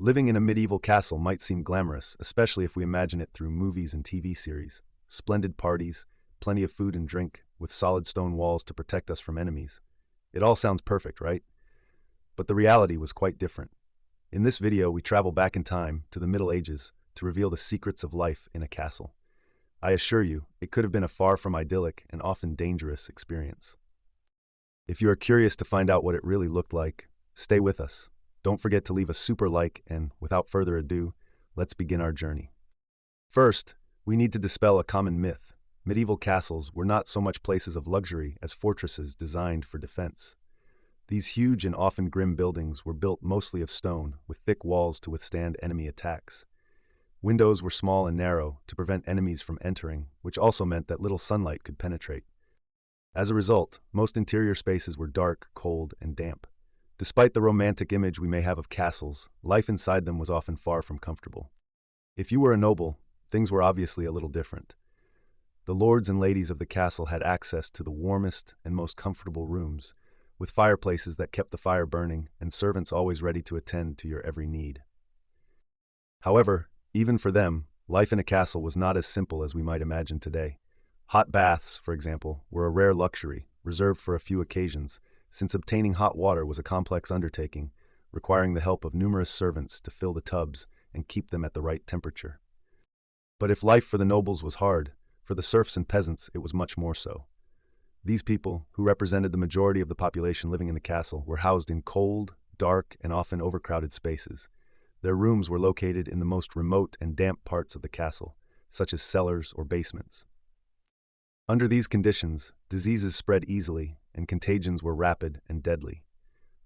Living in a medieval castle might seem glamorous, especially if we imagine it through movies and TV series. Splendid parties, plenty of food and drink, with solid stone walls to protect us from enemies. It all sounds perfect, right? But the reality was quite different. In this video, we travel back in time to the Middle Ages to reveal the secrets of life in a castle. I assure you, it could have been a far from idyllic and often dangerous experience. If you are curious to find out what it really looked like, stay with us. Don't forget to leave a super like, and without further ado, let's begin our journey. First, we need to dispel a common myth. Medieval castles were not so much places of luxury as fortresses designed for defense. These huge and often grim buildings were built mostly of stone, with thick walls to withstand enemy attacks. Windows were small and narrow to prevent enemies from entering, which also meant that little sunlight could penetrate. As a result, most interior spaces were dark, cold, and damp. Despite the romantic image we may have of castles, life inside them was often far from comfortable. If you were a noble, things were obviously a little different. The lords and ladies of the castle had access to the warmest and most comfortable rooms, with fireplaces that kept the fire burning and servants always ready to attend to your every need. However, even for them, life in a castle was not as simple as we might imagine today. Hot baths, for example, were a rare luxury, reserved for a few occasions, since obtaining hot water was a complex undertaking, requiring the help of numerous servants to fill the tubs and keep them at the right temperature. But if life for the nobles was hard, for the serfs and peasants it was much more so. These people, who represented the majority of the population living in the castle, were housed in cold, dark, and often overcrowded spaces. Their rooms were located in the most remote and damp parts of the castle, such as cellars or basements. Under these conditions, diseases spread easily, and contagions were rapid and deadly.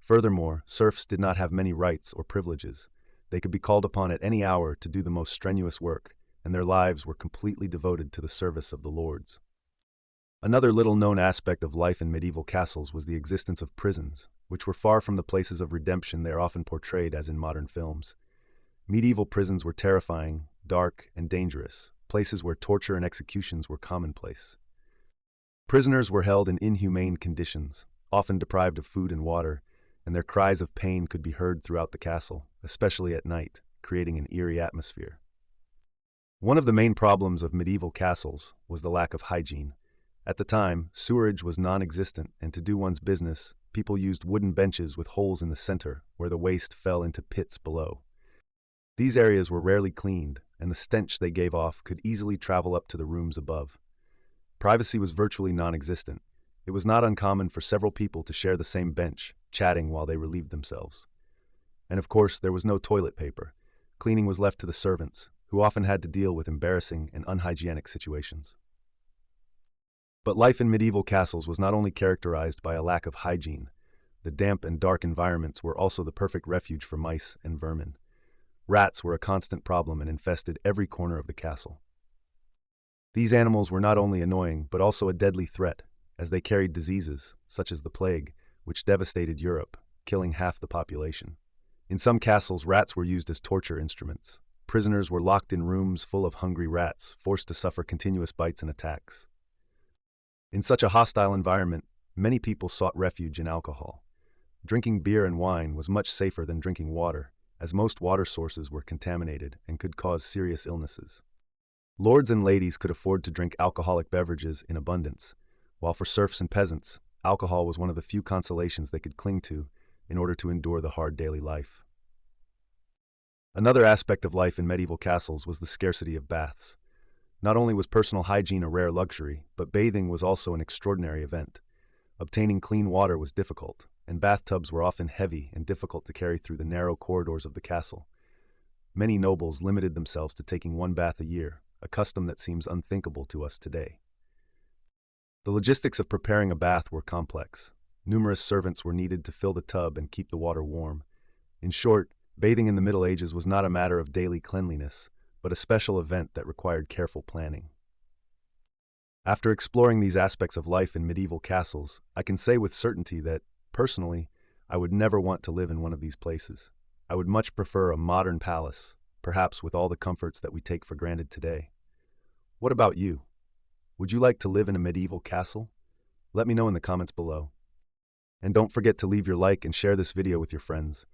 Furthermore, serfs did not have many rights or privileges. They could be called upon at any hour to do the most strenuous work, and their lives were completely devoted to the service of the lords. Another little-known aspect of life in medieval castles was the existence of prisons, which were far from the places of redemption they are often portrayed as in modern films. Medieval prisons were terrifying, dark, and dangerous, places where torture and executions were commonplace. Prisoners were held in inhumane conditions, often deprived of food and water, and their cries of pain could be heard throughout the castle, especially at night, creating an eerie atmosphere. One of the main problems of medieval castles was the lack of hygiene. At the time, sewerage was non-existent, and to do one's business, people used wooden benches with holes in the center, where the waste fell into pits below. These areas were rarely cleaned, and the stench they gave off could easily travel up to the rooms above. Privacy was virtually non-existent. It was not uncommon for several people to share the same bench, chatting while they relieved themselves. And of course, there was no toilet paper. Cleaning was left to the servants, who often had to deal with embarrassing and unhygienic situations. But life in medieval castles was not only characterized by a lack of hygiene. The damp and dark environments were also the perfect refuge for mice and vermin. Rats were a constant problem and infested every corner of the castle. These animals were not only annoying, but also a deadly threat, as they carried diseases, such as the plague, which devastated Europe, killing half the population. In some castles, rats were used as torture instruments. Prisoners were locked in rooms full of hungry rats, forced to suffer continuous bites and attacks. In such a hostile environment, many people sought refuge in alcohol. Drinking beer and wine was much safer than drinking water, as most water sources were contaminated and could cause serious illnesses. Lords and ladies could afford to drink alcoholic beverages in abundance, while for serfs and peasants, alcohol was one of the few consolations they could cling to in order to endure the hard daily life. Another aspect of life in medieval castles was the scarcity of baths. Not only was personal hygiene a rare luxury, but bathing was also an extraordinary event. Obtaining clean water was difficult, and bathtubs were often heavy and difficult to carry through the narrow corridors of the castle. Many nobles limited themselves to taking one bath a year, a custom that seems unthinkable to us today. The logistics of preparing a bath were complex. Numerous servants were needed to fill the tub and keep the water warm. In short, bathing in the Middle Ages was not a matter of daily cleanliness, but a special event that required careful planning. After exploring these aspects of life in medieval castles, I can say with certainty that, personally, I would never want to live in one of these places. I would much prefer a modern palace, perhaps with all the comforts that we take for granted today. What about you? Would you like to live in a medieval castle? Let me know in the comments below. And don't forget to leave your like and share this video with your friends.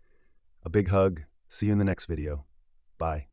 A big hug, See you in the next video. Bye.